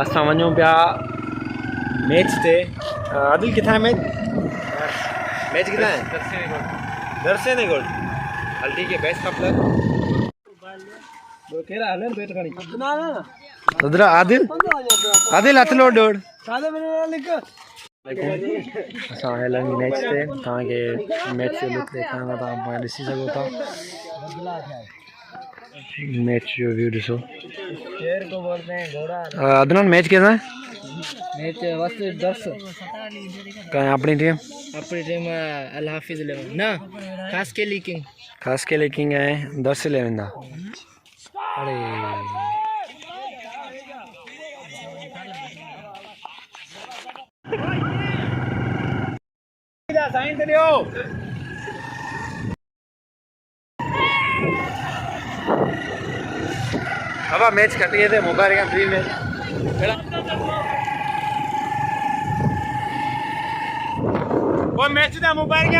असां वञूं पिया मैच ते। आदिल किथां है मैच? मैच किथां है? दरसे ने गोल। हल ठीक है, बेस्ट कपलर उधर आदिल आदिल हथ लो डोड़ असां आयल आहियूं मैच ते। तव्हांखे मैच जो लुक ॾेखारणु तव्हां ॾिसी सघो था। मैच जो व्यू ॾिसो। अदनान मैच कैसा है? मैच वस्त दर्श कहाँ अपनी टीम? अपनी टीम अल हाफिज 11 ना खास के लीकिंग है 10 से 11 था। अरे साइन दियो। अब मैच कटिए थे मुबारक फ्री में वो मैच था मुबारक